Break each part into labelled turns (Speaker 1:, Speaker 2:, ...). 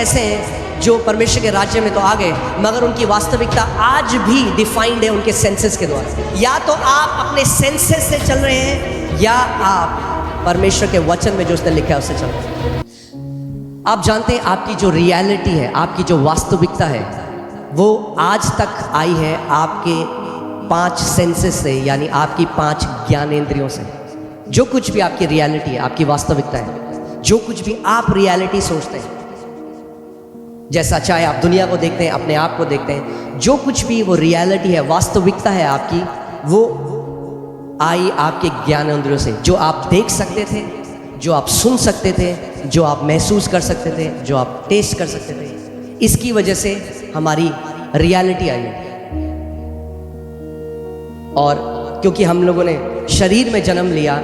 Speaker 1: ऐसे हैं जो परमेश्वर के राज्य में तो आ गए, मगर उनकी वास्तविकता आज भी डिफाइंड है उनके सेंसेस के द्वारा। या तो आप अपने सेंसेस से चल रहे हैं या आप परमेश्वर के वचन में जो उसने लिखा है उससे चल रहे हैं। आप जानते हैं आपकी जो रियलिटी है, आपकी जो वास्तविकता है, वो आज तक आई है आपके 5 सेंसेस से, यानी आपकी 5 ज्ञानेंद्रियों से। जो कुछ भी आपकी रियलिटी है, आपकी वास्तविकता है, जो कुछ भी आप रियलिटी सोचते हैं, जैसा चाहे आप दुनिया को देखते हैं, अपने आप को देखते हैं, जो कुछ भी वो रियलिटी है, वास्तविकता है आपकी, वो आई आपके ज्ञानेंद्रियों से। जो आप देख सकते थे, जो आप सुन सकते थे, जो आप महसूस कर सकते थे, जो आप टेस्ट कर सकते थे, इसकी वजह से हमारी रियलिटी आई है। और क्योंकि हम लोगों ने शरीर में जन्म लिया,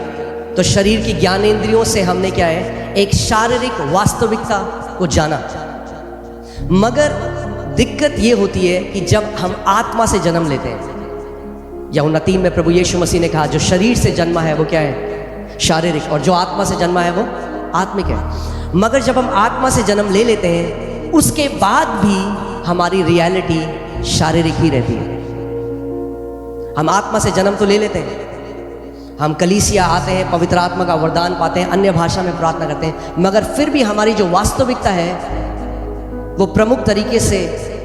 Speaker 1: तो शरीर की ज्ञानेंद्रियों से हमने क्या है, एक शारीरिक वास्तविकता को जाना। मगर दिक्कत ये होती है कि जब हम आत्मा से जन्म लेते हैं, यूहन्ना 3 में प्रभु यीशु मसीह ने कहा, जो शरीर से जन्मा है वो क्या है, शारीरिक, और जो आत्मा से जन्मा है वो आत्मिक है। मगर जब हम आत्मा से जन्म ले लेते हैं, उसके बाद भी हमारी रियलिटी शारीरिक ही रहती है। हम आत्मा से जन्म तो ले लेते हैं, हम कलीसिया आते हैं, पवित्र आत्मा का वरदान पाते हैं, अन्य भाषा में प्रार्थना करते हैं, मगर फिर भी हमारी जो वास्तविकता है वो प्रमुख तरीके से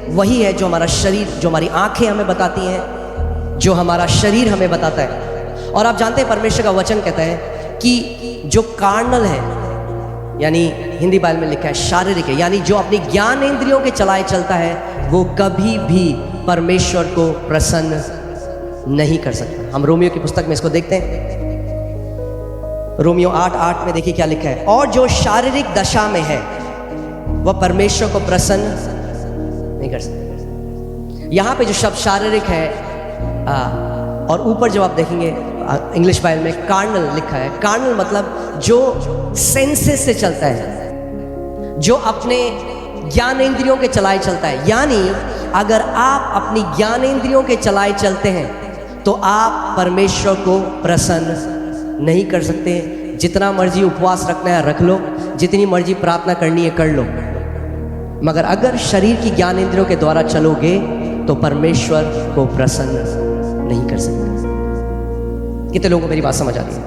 Speaker 1: वही है जो हमारा शरीर, जो हमारी आंखें हमें बताती हैं, जो हमारा शरीर हमें बताता है। और आप जानते हैं परमेश्वर का वचन कहता है कि जो कार्नल है, यानी हिंदी बाइबल में लिखा है शारीरिक है, यानी जो अपनी ज्ञानेंद्रियों के चलाए चलता है, वो कभी भी परमेश्वर को प्रसन्न नहीं कर सकता। हम रोमियो की पुस्तक में इसको देखते हैं, रोमियो 8:8 में देखिए क्या लिखा है, और जो शारीरिक दशा में है वह परमेश्वर को प्रसन्न नहीं कर सकता। यहाँ पे जो शब्द शारीरिक है, और ऊपर जब आप देखेंगे इंग्लिश बाइबल में कार्नल लिखा है। कार्नल मतलब जो सेंसेस से चलता है, जो अपने ज्ञानेंद्रियों के चलाए चलता है। यानी अगर आप अपनी ज्ञानेंद्रियों के चलाए चलते हैं तो आप परमेश्वर को प्रसन्न नहीं कर सकते। जितना मर्जी उपवास रखना है रख लो, जितनी मर्जी प्रार्थना करनी है कर लो, मगर अगर शरीर की ज्ञानेंद्रियों के द्वारा चलोगे तो परमेश्वर को प्रसन्न नहीं कर सकते। कितने लोगों को मेरी बात समझ आ रही है?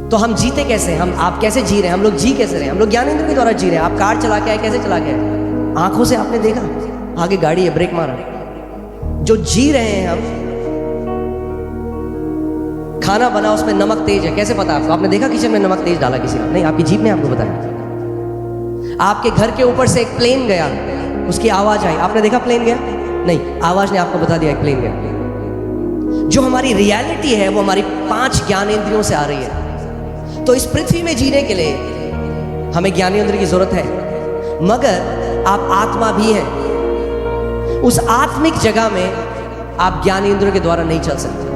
Speaker 1: तो हम जीते कैसे, आप कैसे जी रहे हैं, हम लोग जी कैसे रहे हैं? हम लोग ज्ञानेंद्रियों के द्वारा जी रहे हैं। आप कार चला के आए, कैसे चला के आए? आंखों से आपने देखा आगे गाड़ी है, ब्रेक मारा। जो जी रहे हैं हम, खाना बना उसमें नमक तेज है, कैसे पता आपको? आपने देखा किचन में नमक तेज डाला किसी ने? नहीं, आपकी जीभ ने आपको बताया। आपके घर के ऊपर से एक प्लेन गया, उसकी आवाज आई, आपने देखा प्लेन गया? नहीं, आवाज ने आपको बता दिया एक प्लेन गया। जो हमारी रियलिटी है वो हमारी 5 ज्ञानेंद्रियों से आ रही है। तो इस पृथ्वी में जीने के लिए हमें ज्ञानेंद्र की जरूरत है, मगर आप आत्मा भी हैं। उस आत्मिक जगह में आप ज्ञानेंद्रियों के द्वारा नहीं चल सकते।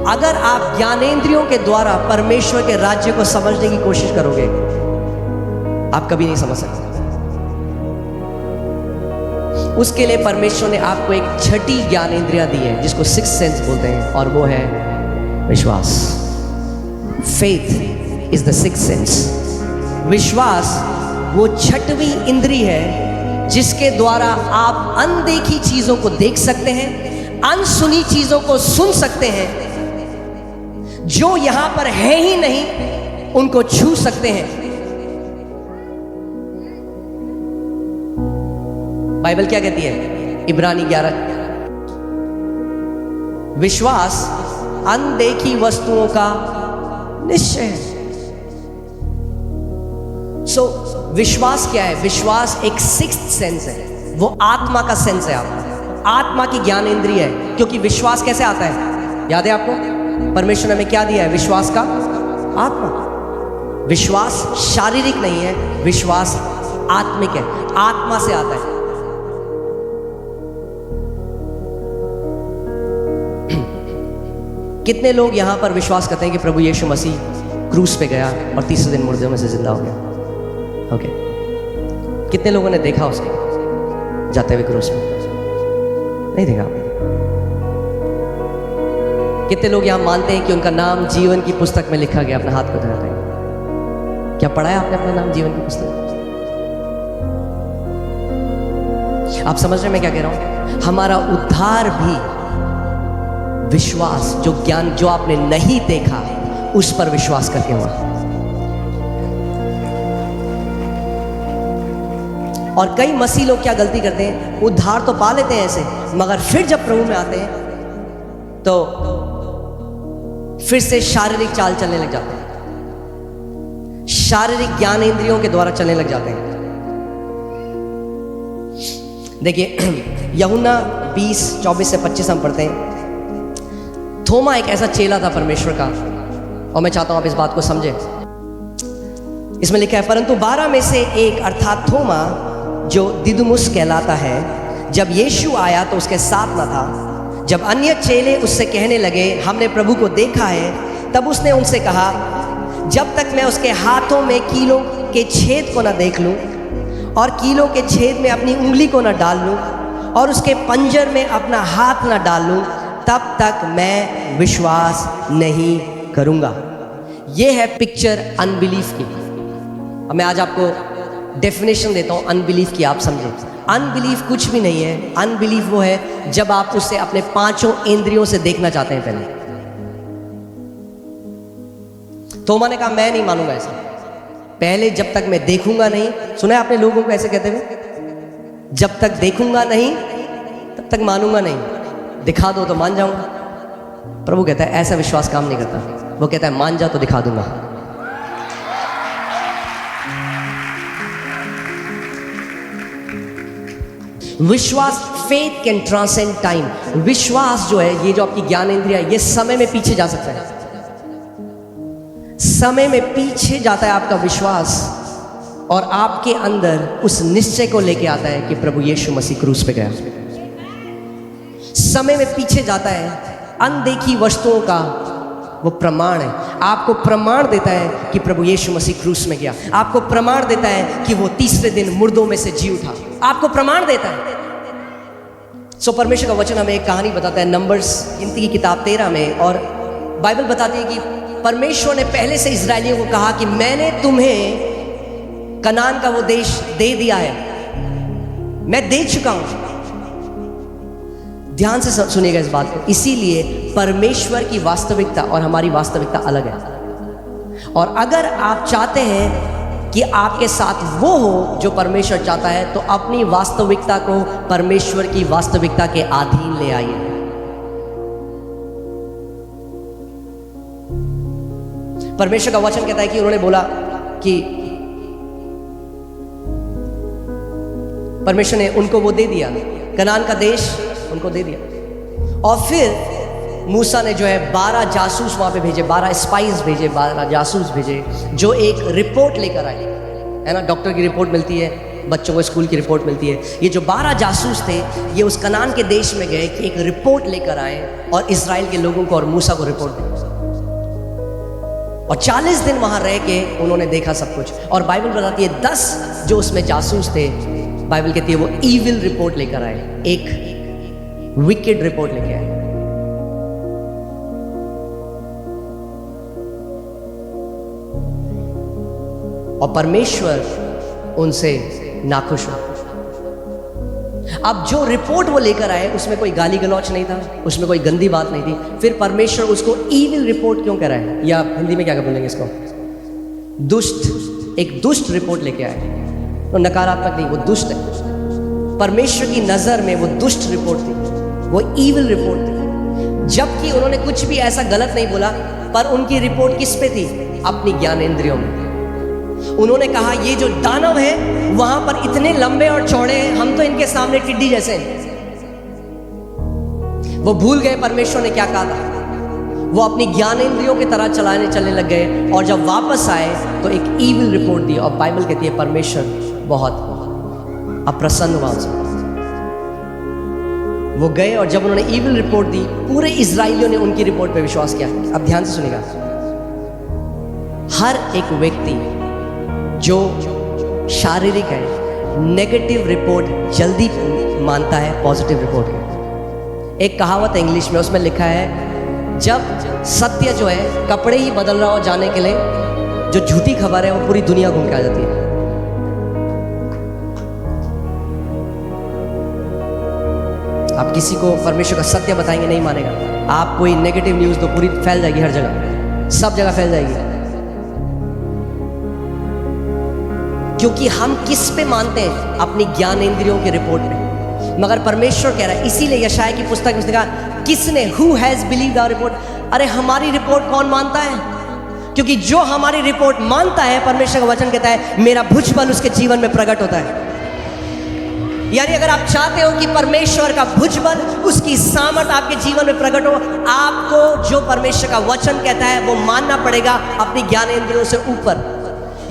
Speaker 1: अगर आप ज्ञानेंद्रियों के द्वारा परमेश्वर के राज्य को समझने की कोशिश करोगे, आप कभी नहीं समझ सकते। उसके लिए परमेश्वर ने आपको एक छठी ज्ञानेंद्रियां दी है, जिसको 6th सेंस बोलते हैं, और वो है विश्वास। Faith is the 6th sense. विश्वास वो छठवीं इंद्री है जिसके द्वारा आप अनदेखी चीजों को देख सकते हैं, अनसुनी चीजों को सुन सकते हैं, जो यहां पर है ही नहीं उनको छू सकते हैं। बाइबल क्या कहती है? इब्रानी 11, विश्वास अनदेखी वस्तुओं का निश्चय है। सो विश्वास क्या है? विश्वास एक 6th सेंस है, वो आत्मा का सेंस है, आपका आत्मा की ज्ञानेंद्रिय है। क्योंकि विश्वास कैसे आता है, याद है आपको? परमेश्वर ने हमें क्या दिया है? विश्वास का आत्मा। विश्वास शारीरिक नहीं है, विश्वास आत्मिक है, आत्मा से आता है। कितने लोग यहां पर विश्वास करते हैं कि प्रभु यीशु मसीह क्रूस पे गया और तीसरे दिन मुर्दों में से जिंदा हो गया? ओके, कितने लोगों ने देखा उसको जाते हुए क्रूस में? नहीं देखा। कितने लोग यहां मानते हैं कि उनका नाम जीवन की पुस्तक में लिखा गया? अपना हाथ को दिखाते हैं। क्या पढ़ा है आपने अपना नाम जीवन की पुस्तक? आप समझ रहे हैं मैं क्या कह रहा हूं? हमारा उद्धार भी विश्वास, जो ज्ञान जो आपने नहीं देखा उस पर विश्वास करके हुआ। और कई मसीह लोग क्या गलती करते हैं, उद्धार तो पा लेते हैं ऐसे, मगर फिर जब प्रभु में आते हैं तो फिर से शारीरिक चाल चलने लग जाते हैं, शारीरिक ज्ञान इंद्रियों के द्वारा चलने लग जाते हैं। देखिए यूहन्ना 20:24 से 25 हम पढ़ते हैं। थोमा एक ऐसा चेला था परमेश्वर का, और मैं चाहता हूं आप इस बात को समझें। इसमें लिखा है, परंतु 12 में से एक अर्थात थोमा जो दिदुमुस कहलाता है, जब यीशु आया तो उसके साथ न था। जब अन्य चेले उससे कहने लगे हमने प्रभु को देखा है, तब उसने उनसे कहा, जब तक मैं उसके हाथों में कीलों के छेद को न देख लूं और कीलों के छेद में अपनी उंगली को न डाल लूं और उसके पंजर में अपना हाथ न डाल लूं, तब तक मैं विश्वास नहीं करूंगा। यह है पिक्चर अनबिलीफ की। अब मैं आज आपको डेफिनेशन देता हूं अनबिलीफ की, आप समझें। अनबिलीफ कुछ भी नहीं है। अनबिलीफ वो है जब आप उसे अपने 5 इंद्रियों से देखना चाहते हैं। पहले थोमा ने कहा मैं नहीं मानूंगा ऐसा, पहले जब तक मैं देखूंगा नहीं। सुना है आपने लोगों को ऐसे कहते हुए, जब तक देखूंगा नहीं तब तक मानूंगा नहीं, दिखा दो तो मान जाऊंगा। प्रभु कहता है ऐसा विश्वास काम नहीं करता। वो कहता है मान जा तो दिखा दूंगा। विश्वास, फेथ कैन ट्रांसेंड टाइम। विश्वास जो है, ये जो आपकी ज्ञान इंद्रिया है, ये समय में पीछे जा सकता है। समय में पीछे जाता है आपका विश्वास, और आपके अंदर उस निश्चय को लेके आता है कि प्रभु यीशु मसीह क्रूस पे गया। समय में पीछे जाता है। अनदेखी वस्तुओं का वो प्रमाण है, आपको प्रमाण देता है कि प्रभु यीशु मसीह क्रूस में गया। आपको प्रमाण देता है कि वो तीसरे दिन मुर्दों में से जी उठा। आपको प्रमाण देता है। सो परमेश्वर का वचन हमें एक कहानी बताता है, नंबर्स गिनती की किताब 13 में, और बाइबल बताती है कि परमेश्वर ने पहले से इजरायलियों को कहा कि मैंने तुम्हें कनान का वो देश दे दिया है, मैं दे चुका हूं। ध्यान से सुनिएगा इस बात को। इसीलिए परमेश्वर की वास्तविकता और हमारी वास्तविकता अलग है। और अगर आप चाहते हैं कि आपके साथ वो हो जो परमेश्वर चाहता है, तो अपनी वास्तविकता को परमेश्वर की वास्तविकता के अधीन ले आइए। परमेश्वर का वचन कहता है कि उन्होंने बोला कि परमेश्वर ने उनको वो दे दिया, कनान का देश उनको दे दिया। और फिर मूसा ने जो है 12 जासूस वहां पे भेजे, 12 स्पाइस भेजे, 12 जासूस भेजे, जो एक रिपोर्ट लेकर आए, है ना। डॉक्टर की रिपोर्ट मिलती है, बच्चों को स्कूल की रिपोर्ट मिलती है। ये जो 12 जासूस थे, ये उस कनान के देश में गए कि एक रिपोर्ट लेकर आए और इजराइल के लोगों को और मूसा को रिपोर्ट दी। और 40 दिन वहां रह के उन्होंने देखा सब कुछ। और बाइबल बताती है 10 जो उसमें जासूस थे, बाइबल कहती है वो ईविल रिपोर्ट लेकर आए, एक विकेड रिपोर्ट लेके आए। और परमेश्वर उनसे नाखुश हो। अब जो रिपोर्ट वो लेकर आए उसमें कोई गाली गलौच नहीं था, उसमें कोई गंदी बात नहीं थी। फिर परमेश्वर उसको ईविल रिपोर्ट क्यों कह रहा है, या हिंदी में क्या बोलेंगे इसको, दुष्ट, एक दुष्ट रिपोर्ट लेके आए। तो नकारात्मक नहीं, वो दुष्ट है। परमेश्वर की नजर में वो दुष्ट रिपोर्ट थी, वो ईविल रिपोर्ट थी। जबकि उन्होंने कुछ भी ऐसा गलत नहीं बोला, पर उनकी रिपोर्ट किस पे थी, अपनी ज्ञानेंद्रियों में। उन्होंने कहा ये जो दानव है वहां पर इतने लंबे और चौड़े हैं, हम तो इनके सामने टिड्डी जैसे हैं। वो भूल गए परमेश्वर ने क्या कहा था। वो अपनी ज्ञानेंद्रियों की तरह चलने लग गए, और जब वापस आए तो एक ईविल रिपोर्ट दी। और बाइबल कहती है परमेश्वर बहुत अप्रसन्न हुआ उनसे। वो गए और जब उन्होंने ईविल रिपोर्ट दी, पूरे इजराइलियों ने उनकी रिपोर्ट पे विश्वास किया। अब ध्यान से सुनिएगा, हर एक व्यक्ति जो शारीरिक है, नेगेटिव रिपोर्ट जल्दी मानता है पॉजिटिव रिपोर्ट के। एक कहावत है इंग्लिश में, उसमें लिखा है जब सत्य जो है कपड़े ही बदल रहा हो जाने के लिए, जो झूठी खबर है वो पूरी दुनिया घूम के आ जाती है। आप किसी को परमेश्वर का सत्य बताएंगे, नहीं मानेगा। आप कोई नेगेटिव न्यूज़ तो पूरी फैल जाएगी, हर जगह, सब जगह फैल जाएगी। क्योंकि हम किस पे मानते हैं? अपनी ज्ञानेंद्रियों की रिपोर्ट पे। मगर परमेश्वर कह रहा है, इसीलिए यशायाह की पुस्तक में उसने कहा, किसने, who has believed our report? अरे हमारी रिपोर्ट कौन मानता है? क्योंकि जो हमारी रिपोर्ट मानता है, परमेश्वर का वचन कहता है, मेरा भुजबल उसके जीवन में प्रकट होता है। यानी अगर आप चाहते हो कि परमेश्वर का भुजबल, उसकी सामर्थ आपके जीवन में प्रकट हो, आपको जो परमेश्वर का वचन कहता है वो मानना पड़ेगा अपनी ज्ञानेंद्रियों से ऊपर।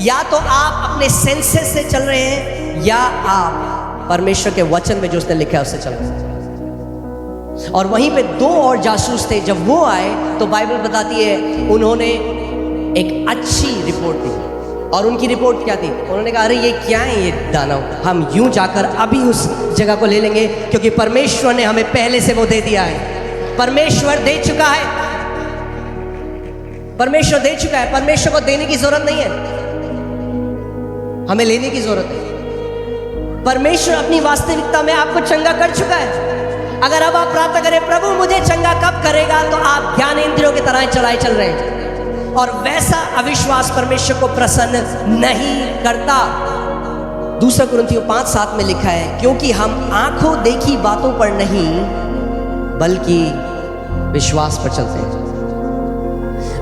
Speaker 1: या तो आप अपने सेंसेस से चल रहे हैं, या आप परमेश्वर के वचन में जो उसने लिखा है उससे चल रहे हैं। और वहीं पे दो और जासूस थे, जब वो आए तो बाइबल बताती है उन्होंने एक अच्छी रिपोर्ट दी। और उनकी रिपोर्ट क्या थी? उन्होंने कहा, अरे ये क्या है ये दानव, हम यूं जाकर अभी उस जगह को ले लेंगे, क्योंकि परमेश्वर ने हमें पहले से वो दे दिया है। परमेश्वर दे चुका है, परमेश्वर दे चुका है। परमेश्वर को देने की जरूरत नहीं है, हमें लेने की जरूरत है। परमेश्वर अपनी वास्तविकता में आपको चंगा कर चुका है। अगर अब आप प्रार्थना करें, प्रभु मुझे चंगा कब करेगा, तो आप ज्ञानेंद्रियों की तरह चलाए चल रहे हैं। और वैसा अविश्वास परमेश्वर को प्रसन्न नहीं करता। दूसरा कुरिन्थियों 5:7 में लिखा है, क्योंकि हम आंखों देखी बातों पर नहीं बल्कि विश्वास पर चलते हैं।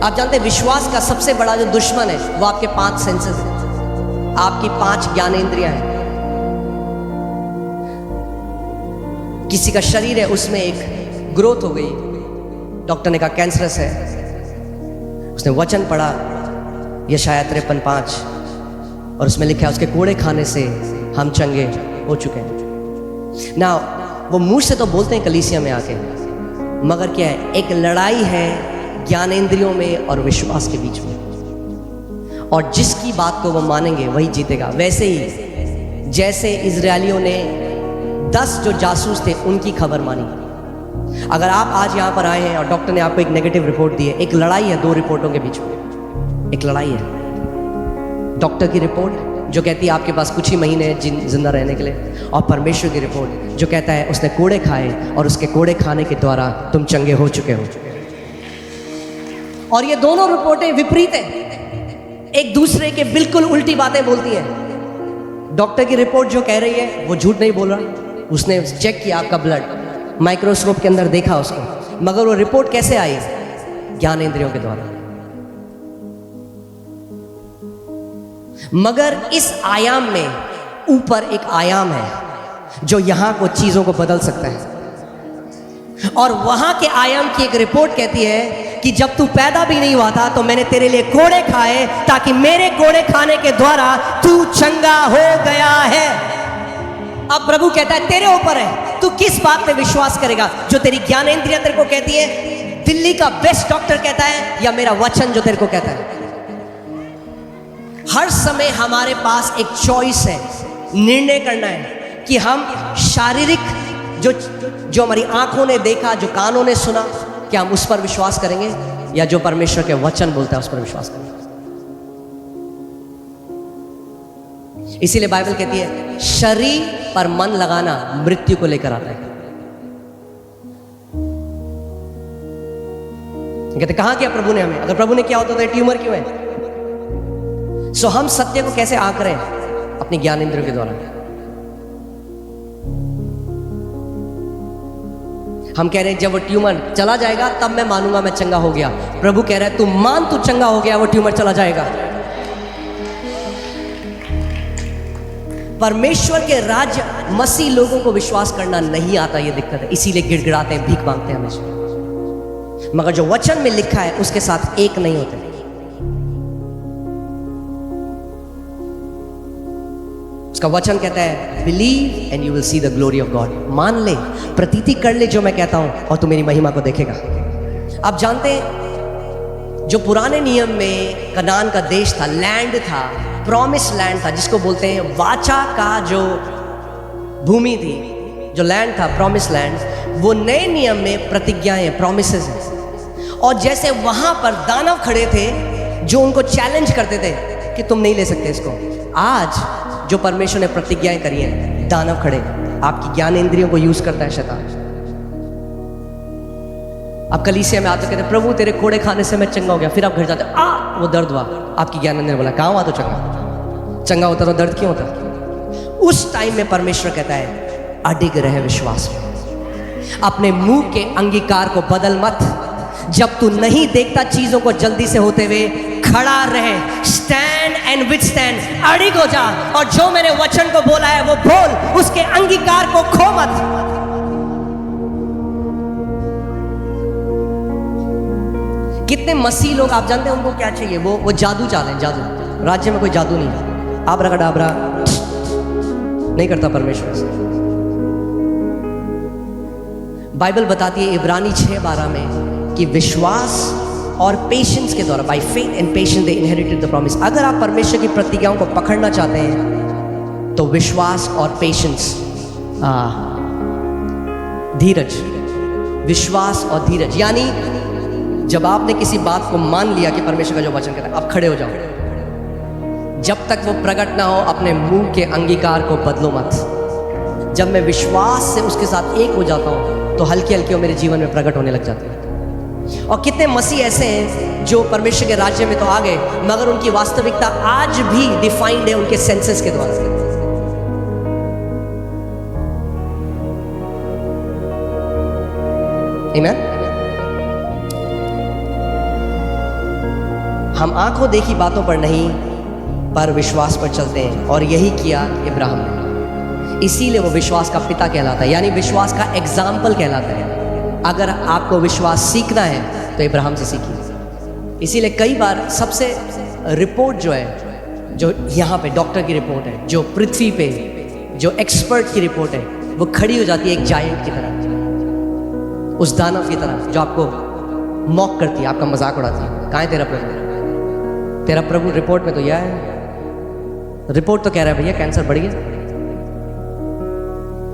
Speaker 1: आप जानते हैं विश्वास का सबसे बड़ा जो दुश्मन है वो आपके 5 सेंसेस है, आपकी 5 ज्ञानेंद्रियां हैं। किसी का शरीर है, उसमें एक ग्रोथ हो गई, डॉक्टर ने कहा कैंसरस है। उसने वचन पढ़ा यशायाह 53:5 और उसमें लिखा है उसके कोड़े खाने से हम चंगे हो चुके हैं। ना वो मुंह से तो बोलते हैं कलीसिया में आके, मगर क्या है, एक लड़ाई है ज्ञानेंद्रियों में और विश्वास के बीच में। और जिसकी बात को वो मानेंगे वही जीतेगा। वैसे ही जैसे इजरायलियों ने 10 जो जासूस थे उनकी खबर मानी। अगर आप आज यहाँ पर आए हैं और डॉक्टर ने आपको एक नेगेटिव रिपोर्ट दी है, एक लड़ाई है 2 रिपोर्टों के बीच में, एक लड़ाई है। डॉक्टर की रिपोर्ट जो कहती है आपके पास कुछ ही महीने हैं जिंदा रहने के लिए, और परमेश्वर की रिपोर्ट जो कहता है उसने कोड़े खाए और उसके कोड़े खाने के द्वारा तुम चंगे हो चुके हो। और ये दोनों रिपोर्टें विपरीत हैं, एक दूसरे के बिल्कुल उल्टी बातें बोलती हैं। डॉक्टर की रिपोर्ट जो कह रही है वो झूठ नहीं बोल रहा, उसने चेक किया आपका ब्लड, माइक्रोस्कोप के अंदर देखा उसको, मगर वो रिपोर्ट कैसे आई? ज्ञानेंद्रियों के द्वारा। मगर इस आयाम में ऊपर एक आयाम है जो यहां को चीजों को बदल सकता है। और वहां के आयाम की एक रिपोर्ट कहती है कि जब तू पैदा भी नहीं हुआ था तो मैंने तेरे लिए कोड़े खाए, ताकि मेरे कोड़े खाने के द्वारा तू चंगा हो गया है। अब प्रभु कहता है तेरे ऊपर है, तू किस बात पे विश्वास करेगा? जो तेरी ज्ञानेंद्रियां तेरे को कहती है, दिल्ली का बेस्ट डॉक्टर कहता है, या मेरा वचन जो तेरे को कहता है? हर समय हमारे पास एक चॉइस है, निर्णय करना है कि हम शारीरिक जो हमारी आंखों ने देखा, जो कानों ने सुना, क्या हम उस पर विश्वास करेंगे, या जो परमेश्वर के वचन बोलता है उस पर विश्वास करेंगे? इसीलिए बाइबल कहती है शरीर पर मन लगाना मृत्यु को लेकर आता है। कहते कहां किया प्रभु ने हमें? अगर प्रभु ने किया होता तो ट्यूमर क्यों है? सो हम सत्य को कैसे आंक रहे हैं? अपनी ज्ञानेंद्रियों के द्वारा। हम कह रहे हैं जब वो ट्यूमर चला जाएगा तब मैं मानूंगा मैं चंगा हो गया। प्रभु कह रहा है तू मान, तू चंगा हो गया, वो ट्यूमर चला जाएगा। परमेश्वर के राज्य मसीह लोगों को विश्वास करना नहीं आता, ये दिक्कत है। इसीलिए गिड़गिड़ाते हैं, भीख मांगते हैं हमेशा। मगर जो वचन में लिखा है उसके साथ एक नहीं होते। उसका वचन कहता है believe and you will see the glory of God. मान ले, प्रतीति कर ले जो मैं कहता हूं, और तू मेरी महिमा को देखेगा। आप जानते हैं जो पुराने नियम में कनान का देश था, लैंड था, प्रॉमिस लैंड था, जिसको बोलते हैं वाचा का जो भूमि थी, जो लैंड था प्रॉमिस लैंड, वो नए नियम में प्रतिज्ञाएं, प्रॉमिसेस हैं। और जैसे वहां पर दानव खड़े थे जो उनको चैलेंज करते थे कि तुम नहीं ले सकते इसको, आज जो परमेश्वर ने प्रतिज्ञाएं करी हैं, दानव खड़े, आपकी ज्ञानेंद्रियों को यूज करता है शैतान। आप कलीसिया में आते कहते प्रभु तेरे कोड़े खाने से मैं चंगा हो गया, फिर आप घर जाते वो दर्द हुआ, आपकी ज्ञानंद ने बोला कहाँ हुआ तो चंगा होता तो दर्द क्यों होता? उस टाइम में परमेश्वर कहता है अडिग रहे विश्वास में, अपने मुंह के अंगीकार को बदल मत। जब तू नहीं देखता चीजों को जल्दी से होते हुए, खड़ा रहे, स्टैंड एंड विथस्टैंड, अडिग हो जा, और जो मैंने वचन को बोला है वो बोल, उसके अंगीकार को खो मत। कितने मसीह लोग आप जानते हैं उनको क्या चाहिए, वो जादू चाहते हैं, जादू। राज्य में कोई जादू नहीं है, आबराकडाबरा नहीं करता परमेश्वर से। बाइबल बताती है इब्रानी 6:12 में कि विश्वास और पेशेंस के द्वारा, by faith and patience they inherited the promise. अगर आप परमेश्वर की प्रतिज्ञाओं को पकड़ना चाहते हैं तो विश्वास और पेशेंस, धीरज, विश्वास और धीरज, यानी जब आपने किसी बात को मान लिया कि परमेश्वर का जो वचन कहता है, आप खड़े हो जाओ। जब तक वो प्रकट ना हो अपने मुंह के अंगीकार को बदलो मत। जब मैं विश्वास से उसके साथ एक हो जाता हूं तो हल्की हल्की मेरे जीवन में प्रकट होने लग जाते हैं। और कितने मसीह ऐसे हैं जो परमेश्वर के राज्य में तो आ गए, मगर उनकी वास्तविकता आज भी डिफाइंड है उनके सेंसेस के द्वारा। आमीन। हम आंखों देखी बातों पर नहीं पर विश्वास पर चलते हैं, और यही किया इब्राहिम ने। इसीलिए वो विश्वास का पिता कहलाता है, यानी विश्वास का एग्जाम्पल कहलाता है। अगर आपको विश्वास सीखना है तो इब्राहिम से सीखिए। इसीलिए कई बार सबसे रिपोर्ट जो है, जो यहाँ पे डॉक्टर की रिपोर्ट है, जो पृथ्वी पे जो एक्सपर्ट की रिपोर्ट है, वो खड़ी हो जाती है एक जायंट की तरह, उस दानव की तरह जो आपको मॉक करती है, आपका मजाक उड़ाती है। कहाँ है तेरा प्रभु? तेरा प्रभु रिपोर्ट में तो यह है, रिपोर्ट तो कह रहा है भैया कैंसर बढ़ गया।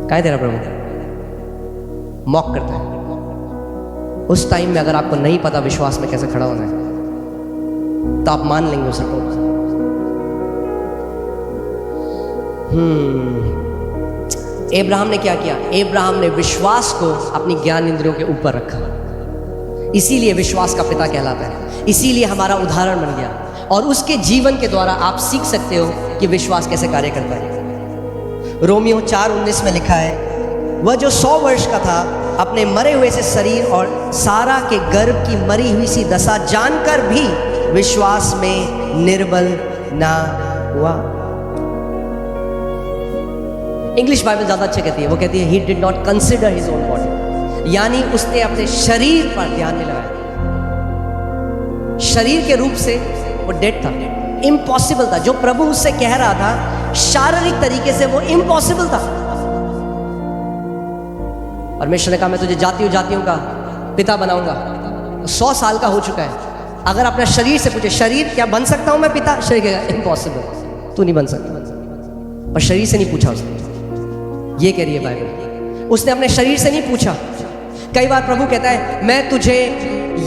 Speaker 1: कहाँ है तेरा प्रभु? मॉक करता है। उस टाइम में अगर आपको नहीं पता विश्वास में कैसे खड़ा होना है तो आप मान लेंगे उस रिपोर्ट को। इब्राहिम ने क्या किया? इब्राहिम ने विश्वास को अपनी ज्ञान इंद्रियों के ऊपर रखा, इसीलिए विश्वास का पिता कहलाता है, इसीलिए हमारा उदाहरण बन गया। और उसके जीवन के द्वारा आप सीख सकते हो कि विश्वास कैसे कार्य करता है। रोमियो 4:19 में लिखा है, वह जो 100 वर्ष का था अपने मरे हुए से शरीर और सारा के गर्भ की मरी हुई सी दशा जानकर भी विश्वास में निर्बल ना हुआ। इंग्लिश बाइबल ज्यादा अच्छा कहती है, वो कहती है he did not consider his own body, यानी उसने अपने शरीर पर ध्यान नहीं लगाया। शरीर के रूप से वो डेड था, इम्पॉसिबल था। जो प्रभु उससे कह रहा था शारीरिक तरीके से वो इम्पॉसिबल था। परमेश्वर ने कहा मैं तुझे जातियों का पिता बनाऊंगा। 100 साल का हो चुका है। अगर अपना शरीर से पूछे, शरीर क्या बन सकता हूं मैं पिता? शरीर कहेगा इम्पॉसिबल, तू नहीं बन सकता। पर शरीर से नहीं पूछा उसने, ये कह रही है बाइबल। उसने अपने शरीर से नहीं पूछा। कई बार प्रभु कहता है मैं तुझे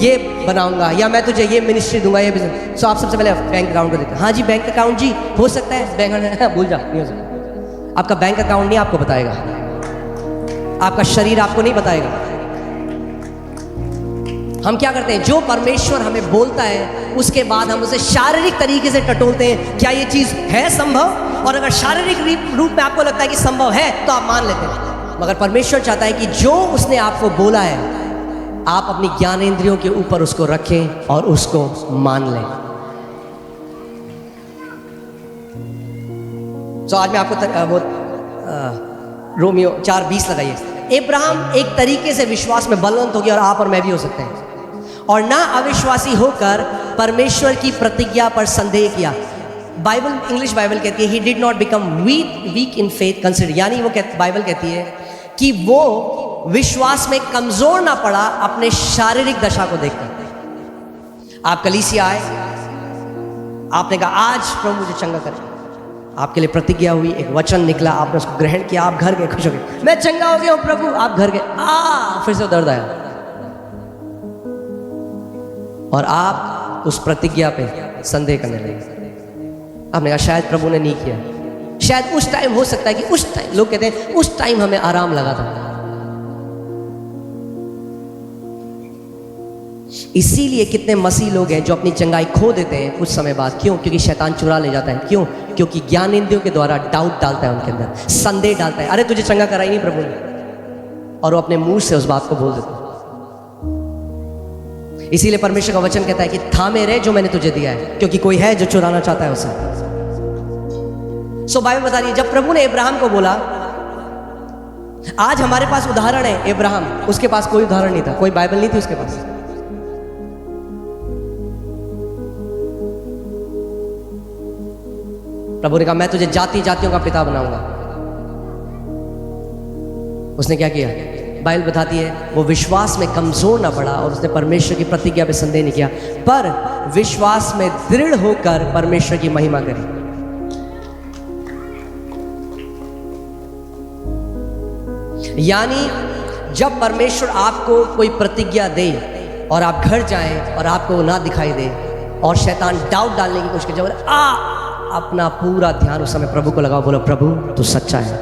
Speaker 1: ये बनाऊंगा, या मैं तुझे ये मिनिस्ट्री दूंगा, ये बिजनेस। तो आप सबसे पहले बैंक अकाउंट को देते हैं। हाँ जी बैंक अकाउंट जी हो सकता है, बैंक भूल जा, नहीं हो सकता। आपका बैंक अकाउंट नहीं आपको बताएगा, आपका शरीर आपको नहीं बताएगा। हम क्या करते हैं, जो परमेश्वर हमें बोलता है उसके बाद हम उसे शारीरिक तरीके से टटोलते हैं, क्या ये चीज है संभव? और अगर शारीरिक रूप में आपको लगता है कि संभव है तो आप मान लेते हैं। मगर परमेश्वर चाहता है कि जो उसने आपको बोला है आप अपनी ज्ञानेंद्रियों के ऊपर उसको रखें और उसको मान लें। तो आज मैं आपको रोमियो 4:20 लगाइए। इब्राहिम एक तरीके से विश्वास में बलवंत हो गया, और आप और मैं भी हो सकते हैं। और ना अविश्वासी होकर परमेश्वर की प्रतिज्ञा पर संदेह किया। बाइबल, इंग्लिश बाइबल कहती है he did not become weak in faith consider, यानी वो बाइबल कहती है कि वो विश्वास में कमजोर ना पड़ा अपने शारीरिक दशा को देखकर। आप कलीसिया आए, आपने कहा आज प्रभु मुझे चंगा करे, आपके लिए प्रतिज्ञा हुई, एक वचन निकला, आपने उसको ग्रहण किया, आप घर गए खुश हो गए, मैं चंगा हो गया हूं प्रभु। आप घर गए, फिर से दर्द आया, और आप उस प्रतिज्ञा पे संदेह करने लगे। आपने कहा शायद प्रभु ने नहीं किया, शायद उस टाइम हो सकता है कि उस टाइम, लोग कहते हैं उस टाइम हमें आराम लगा था। इसीलिए कितने मसीह लोग हैं जो अपनी चंगाई खो देते हैं कुछ समय बाद। क्यों? क्योंकि शैतान चुरा ले जाता है। क्यों? क्योंकि ज्ञान इंद्रियों के द्वारा डाउट डालता है उनके अंदर, संदेह डालता है, अरे तुझे चंगा करा ही नहीं प्रभु ने, और वो अपने मुंह से उस बात को बोल देते हैं। इसीलिए परमेश्वर का वचन कहता है कि थामे रहे जो मैंने तुझे दिया है, क्योंकि कोई है जो चुराना चाहता है उसे। सो बाइबल बता रही है, जब प्रभु ने अब्राहम को बोला, आज हमारे पास उदाहरण है अब्राहम, उसके पास कोई उदाहरण नहीं था, कोई बाइबल नहीं थी उसके पास। प्रभु ने कहा मैं तुझे जाति जातियों का पिता बनाऊंगा। उसने क्या किया? बाइबल बताती है वो विश्वास में कमजोर ना पड़ा और उसने परमेश्वर की प्रतिज्ञा पे संदेह नहीं किया, पर विश्वास में दृढ़ होकर परमेश्वर की महिमा करी। यानी जब परमेश्वर आपको कोई प्रतिज्ञा दे और आप घर जाएं और आपको वो ना दिखाई दे और शैतान डाउट डालने की कोशिश करे, अपना पूरा ध्यान उस समय प्रभु को लगाओ, बोलो प्रभु तू सच्चा है,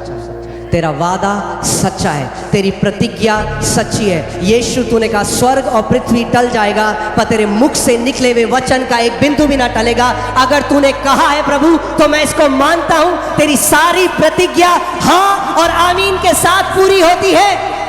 Speaker 1: तेरा वादा सच्चा है, तेरी प्रतिज्ञा सच्ची है। यीशु तूने कहा स्वर्ग और पृथ्वी टल जाएगा पर तेरे मुख से निकले हुए वचन का एक बिंदु भी ना टलेगा। अगर तूने कहा है प्रभु तो मैं इसको मानता हूं, तेरी सारी प्रतिज्ञा हाँ और आमीन के साथ पूरी होती है।